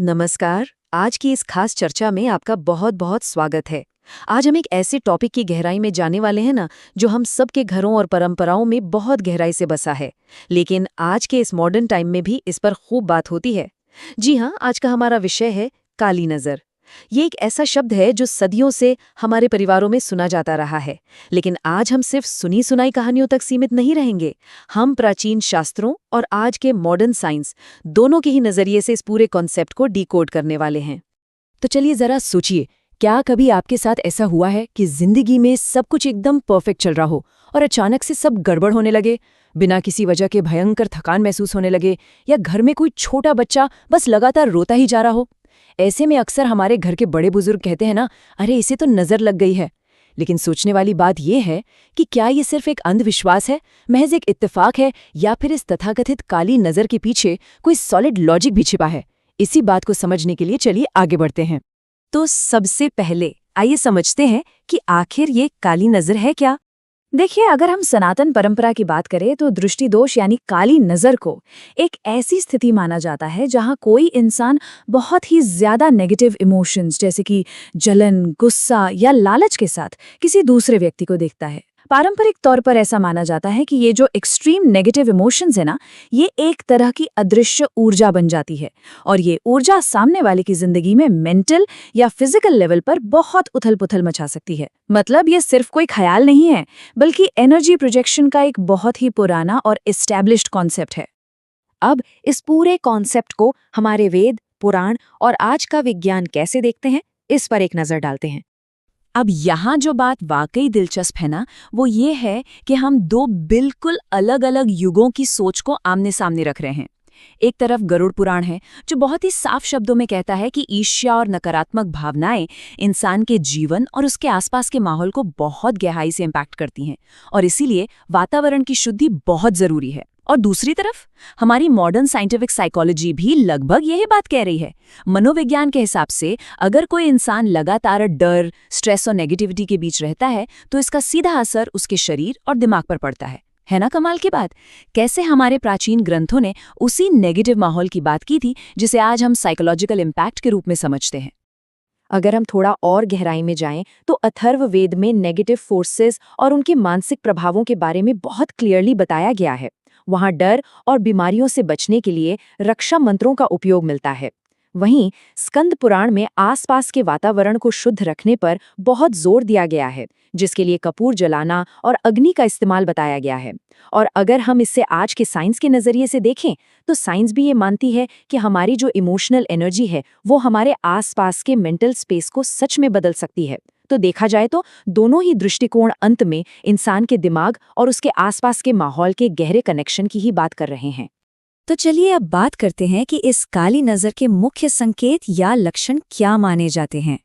नमस्कार। आज की इस खास चर्चा में आपका बहुत बहुत स्वागत है। आज हम एक ऐसे टॉपिक की गहराई में जाने वाले हैं ना, जो हम सबके घरों और परंपराओं में बहुत गहराई से बसा है, लेकिन आज के इस मॉडर्न टाइम में भी इस पर खूब बात होती है। जी हाँ, आज का हमारा विषय है काली नज़र। ये एक ऐसा शब्द है जो सदियों से हमारे परिवारों में सुना जाता रहा है, लेकिन आज हम सिर्फ सुनी सुनाई कहानियों तक सीमित नहीं रहेंगे। हम प्राचीन शास्त्रों और आज के मॉडर्न साइंस दोनों के ही नजरिए से इस पूरे कॉन्सेप्ट को डिकोड करने वाले हैं। तो चलिए जरा सोचिए, क्या कभी आपके साथ ऐसा हुआ है कि जिंदगी में सब कुछ एकदम परफेक्ट चल रहा हो और अचानक से सब गड़बड़ होने लगे, बिना किसी वजह के भयंकर थकान महसूस होने लगे, या घर में कोई छोटा बच्चा बस लगातार रोता ही जा रहा हो। ऐसे में अक्सर हमारे घर के बड़े बुजुर्ग कहते हैं ना, अरे इसे तो नजर लग गई है। लेकिन सोचने वाली बात यह है कि क्या ये सिर्फ एक अंधविश्वास है, महज एक इत्तेफाक है, या फिर इस तथाकथित काली नजर के पीछे कोई सॉलिड लॉजिक भी छिपा है। इसी बात को समझने के लिए चलिए आगे बढ़ते हैं। तो सबसे पहले आइए समझते हैं कि आखिर ये काली नज़र है क्या। देखिए, अगर हम सनातन परंपरा की बात करें तो दृष्टि दोष यानी काली नज़र को एक ऐसी स्थिति माना जाता है जहां कोई इंसान बहुत ही ज्यादा नेगेटिव इमोशंस जैसे कि जलन, गुस्सा या लालच के साथ किसी दूसरे व्यक्ति को देखता है। पारंपरिक तौर पर ऐसा माना जाता है कि ये जो एक्सट्रीम नेगेटिव इमोशंस है ना, ये एक तरह की अदृश्य ऊर्जा बन जाती है, और ये ऊर्जा सामने वाले की जिंदगी में मेंटल या फिजिकल लेवल पर बहुत उथल-पुथल मचा सकती है। मतलब ये सिर्फ कोई ख्याल नहीं है, बल्कि एनर्जी प्रोजेक्शन का एक बहुत ही पुराना और एस्टैब्लिश्ड कॉन्सेप्ट है। अब इस पूरे कॉन्सेप्ट को हमारे वेद, पुराण और आज का विज्ञान कैसे देखते हैं, इस पर एक नज़र डालते हैं। अब यहाँ जो बात वाकई दिलचस्प है ना, वो ये है कि हम दो बिल्कुल अलग अलग युगों की सोच को आमने सामने रख रहे हैं। एक तरफ गरुड़ पुराण है, जो बहुत ही साफ शब्दों में कहता है कि ईर्ष्या और नकारात्मक भावनाएं इंसान के जीवन और उसके आसपास के माहौल को बहुत गहराई से इम्पैक्ट करती हैं, और इसीलिए वातावरण की शुद्धि बहुत जरूरी है। और दूसरी तरफ हमारी मॉडर्न साइंटिफिक साइकोलॉजी भी लगभग यही बात कह रही है। मनोविज्ञान के हिसाब से अगर कोई इंसान लगातार डर, स्ट्रेस और नेगेटिविटी के बीच रहता है, तो इसका सीधा असर उसके शरीर और दिमाग पर पड़ता है ना कमाल की बात? कैसे हमारे प्राचीन ग्रंथों ने उसी नेगेटिव माहौल की बात की थी जिसे आज हम साइकोलॉजिकल इम्पैक्ट के रूप में समझते हैं। अगर हम थोड़ा और गहराई में जाएं, तो अथर्ववेद में नेगेटिव फोर्सेस और उनके मानसिक प्रभावों के बारे में बहुत क्लियरली बताया गया है। वहां डर और बीमारियों से बचने के लिए रक्षा मंत्रों का उपयोग मिलता है। वहीं स्कंद पुराण में आसपास के वातावरण को शुद्ध रखने पर बहुत जोर दिया गया है, जिसके लिए कपूर जलाना और अग्नि का इस्तेमाल बताया गया है। और अगर हम इसे आज के साइंस के नज़रिए से देखें, तो साइंस भी ये मानती है कि हमारी जो इमोशनल एनर्जी है, वो हमारे आसपास के मेंटल स्पेस को सच में बदल सकती है। तो देखा जाए तो दोनों ही दृष्टिकोण अंत में इंसान के दिमाग और उसके आसपास के माहौल के गहरे कनेक्शन की ही बात कर रहे हैं। तो चलिए अब बात करते हैं कि इस काली नज़र के मुख्य संकेत या लक्षण क्या माने जाते हैं।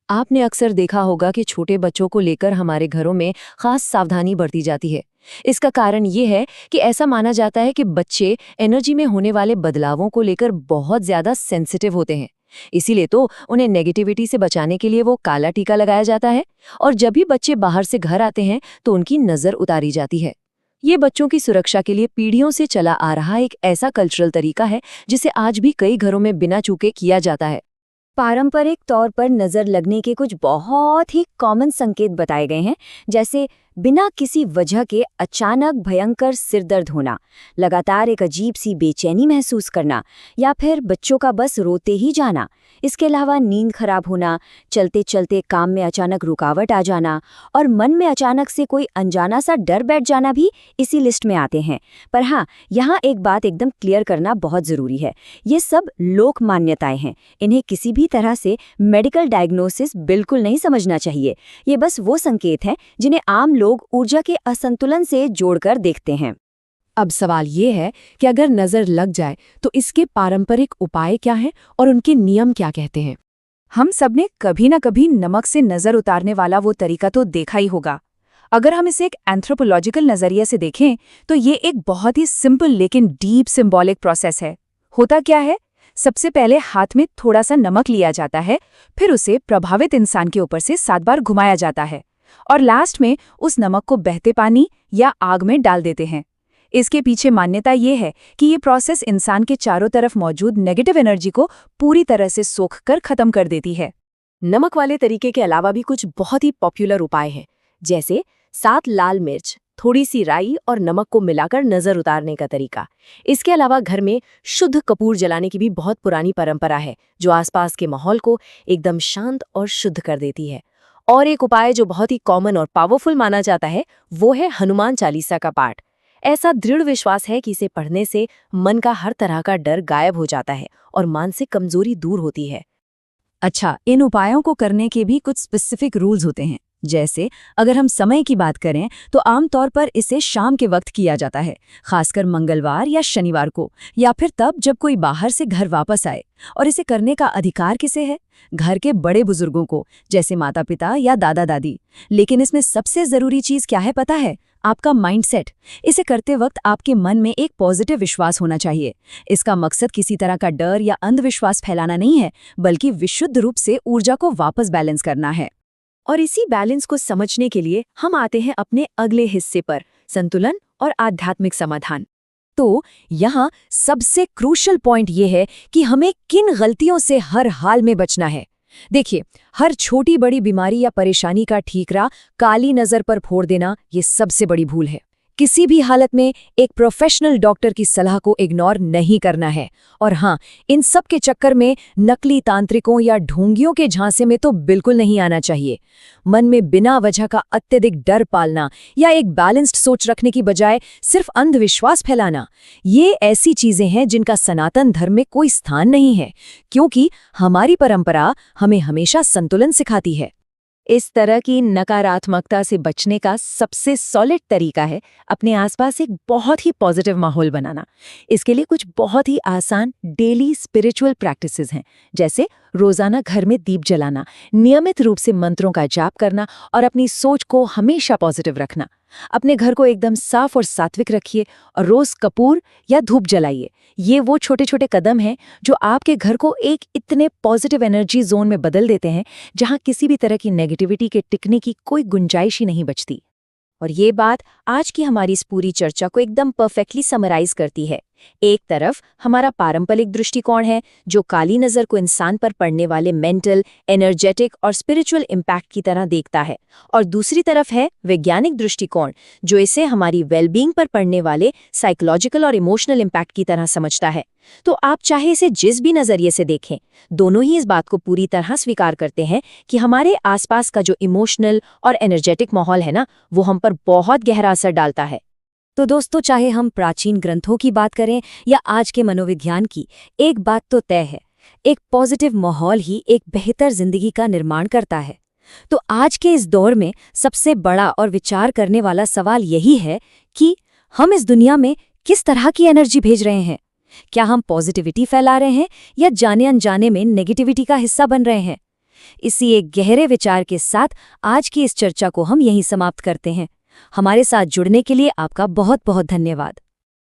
आपने अक्सर देखा होगा कि छोटे बच्चों को लेकर हमारे घरों में खास सावधानी बरती जाती है। इसका कारण ये है कि ऐसा माना जाता है कि बच्चे एनर्जी में होने वाले बदलावों को लेकर बहुत ज्यादा सेंसिटिव होते हैं। इसीलिए तो उन्हें नेगेटिविटी से बचाने के लिए वो काला टीका लगाया जाता है, और जब भी बच्चे बाहर से घर आते हैं तो उनकी नज़र उतारी जाती है। ये बच्चों की सुरक्षा के लिए पीढ़ियों से चला आ रहा एक ऐसा कल्चरल तरीका है जिसे आज भी कई घरों में बिना चूके किया जाता है। पारंपरिक तौर पर नज़र लगने के कुछ बहुत ही कॉमन संकेत बताए गए हैं, जैसे बिना किसी वजह के अचानक भयंकर सिरदर्द होना, लगातार एक अजीब सी बेचैनी महसूस करना, या फिर बच्चों का बस रोते ही जाना। इसके अलावा नींद खराब होना, चलते चलते काम में अचानक रुकावट आ जाना, और मन में अचानक से कोई अनजाना सा डर बैठ जाना भी इसी लिस्ट में आते हैं। पर हाँ, यहाँ एक बात एकदम क्लियर करना बहुत ज़रूरी है। ये सब लोक मान्यताएं हैं, इन्हें किसी भी तरह से मेडिकल डायग्नोसिस बिल्कुल नहीं समझना चाहिए। ये बस वो संकेत हैं जिन्हें आम लोग ऊर्जा के असंतुलन से जोड़कर देखते हैं। अब सवाल ये है कि अगर नज़र लग जाए तो इसके पारंपरिक उपाय क्या हैं और उनके नियम क्या कहते हैं। हम सबने कभी न कभी नमक से नज़र उतारने वाला वो तरीका तो देखा ही होगा। अगर हम इसे एक एंथ्रोपोलॉजिकल नज़रिए से देखें तो ये एक बहुत ही सिंपल लेकिन डीप सिंबॉलिक प्रोसेस है। होता क्या है, सबसे पहले हाथ में थोड़ा सा नमक लिया जाता है, फिर उसे प्रभावित इंसान के ऊपर से 7 बार घुमाया जाता है, और लास्ट में उस नमक को बहते पानी या आग में डाल देते हैं। इसके पीछे मान्यता ये है कि ये प्रोसेस इंसान के चारों तरफ मौजूद नेगेटिव एनर्जी को पूरी तरह से सोख कर खत्म कर देती है। नमक वाले तरीके के अलावा भी कुछ बहुत ही पॉपुलर उपाय हैं, जैसे 7 लाल मिर्च, थोड़ी सी राई और नमक को मिलाकर नजर उतारने का तरीका। इसके अलावा घर में शुद्ध कपूर जलाने की भी बहुत पुरानी परंपरा है, जो आसपास के माहौल को एकदम शांत और शुद्ध कर देती है। और एक उपाय जो बहुत ही कॉमन और पावरफुल माना जाता है, वो है हनुमान चालीसा का पाठ। ऐसा दृढ़ विश्वास है कि इसे पढ़ने से मन का हर तरह का डर गायब हो जाता है और मानसिक कमजोरी दूर होती है। अच्छा, इन उपायों को करने के भी कुछ स्पेसिफिक रूल्स होते हैं। जैसे अगर हम समय की बात करें तो आमतौर पर इसे शाम के वक्त किया जाता है, खासकर मंगलवार या शनिवार को, या फिर तब जब कोई बाहर से घर वापस आए। और इसे करने का अधिकार किसे है? घर के बड़े बुजुर्गों को, जैसे माता पिता या दादा दादी। लेकिन इसमें सबसे जरूरी चीज क्या है पता है? आपका माइंडसेट। इसे करते वक्त आपके मन में एक पॉजिटिव विश्वास होना चाहिए। इसका मकसद किसी तरह का डर या अंधविश्वास फैलाना नहीं है, बल्कि विशुद्ध रूप से ऊर्जा को वापस बैलेंस करना है। और इसी बैलेंस को समझने के लिए हम आते हैं अपने अगले हिस्से पर, संतुलन और आध्यात्मिक समाधान। तो यहाँ सबसे क्रूशल पॉइंट ये है कि हमें किन गलतियों से हर हाल में बचना है। देखिए, हर छोटी बड़ी बीमारी या परेशानी का ठीकरा काली नज़र पर फोड़ देना ये सबसे बड़ी भूल है। किसी भी हालत में एक प्रोफेशनल डॉक्टर की सलाह को इग्नोर नहीं करना है। और हाँ, इन सब के चक्कर में नकली तांत्रिकों या ढोंगियों के झांसे में तो बिल्कुल नहीं आना चाहिए। मन में बिना वजह का अत्यधिक डर पालना या एक बैलेंस्ड सोच रखने की बजाय सिर्फ अंधविश्वास फैलाना, ये ऐसी चीजें हैं जिनका सनातन धर्म में कोई स्थान नहीं है, क्योंकि हमारी परंपरा हमें हमेशा संतुलन सिखाती है। इस तरह की नकारात्मकता से बचने का सबसे सॉलिड तरीका है अपने आसपास एक बहुत ही पॉजिटिव माहौल बनाना। इसके लिए कुछ बहुत ही आसान डेली स्पिरिचुअल प्रैक्टिसेस हैं, जैसे रोजाना घर में दीप जलाना, नियमित रूप से मंत्रों का जाप करना और अपनी सोच को हमेशा पॉजिटिव रखना। अपने घर को एकदम साफ और सात्विक रखिए और रोज कपूर या धूप जलाइए। ये वो छोटे छोटे कदम हैं जो आपके घर को एक इतने पॉजिटिव एनर्जी जोन में बदल देते हैं जहां किसी भी तरह की नेगेटिविटी के टिकने की कोई गुंजाइश ही नहीं बचती। और ये बात आज की हमारी इस पूरी चर्चा को एकदम परफेक्टली समराइज करती है। एक तरफ हमारा पारंपरिक दृष्टिकोण है जो काली नज़र को इंसान पर पड़ने वाले मेंटल, एनर्जेटिक और स्पिरिचुअल इम्पैक्ट की तरह देखता है, और दूसरी तरफ है वैज्ञानिक दृष्टिकोण जो इसे हमारी वेलबींग पर पड़ने वाले साइकोलॉजिकल और इमोशनल इम्पैक्ट की तरह समझता है। तो आप चाहे इसे जिस भी नज़रिए से देखें, दोनों ही इस बात को पूरी तरह स्वीकार करते हैं कि हमारे आसपास का जो इमोशनल और एनर्जेटिक माहौल है ना, वो हम पर बहुत गहरा असर डालता है। तो दोस्तों, चाहे हम प्राचीन ग्रंथों की बात करें या आज के मनोविज्ञान की, एक बात तो तय है, एक पॉजिटिव माहौल ही एक बेहतर जिंदगी का निर्माण करता है। तो आज के इस दौर में सबसे बड़ा और विचार करने वाला सवाल यही है कि हम इस दुनिया में किस तरह की एनर्जी भेज रहे हैं। क्या हम पॉजिटिविटी फैला रहे हैं या जाने अनजाने में नेगेटिविटी का हिस्सा बन रहे हैं? इसी एक गहरे विचार के साथ आज की इस चर्चा को हम यहीं समाप्त करते हैं। हमारे साथ जुड़ने के लिए आपका बहुत बहुत धन्यवाद।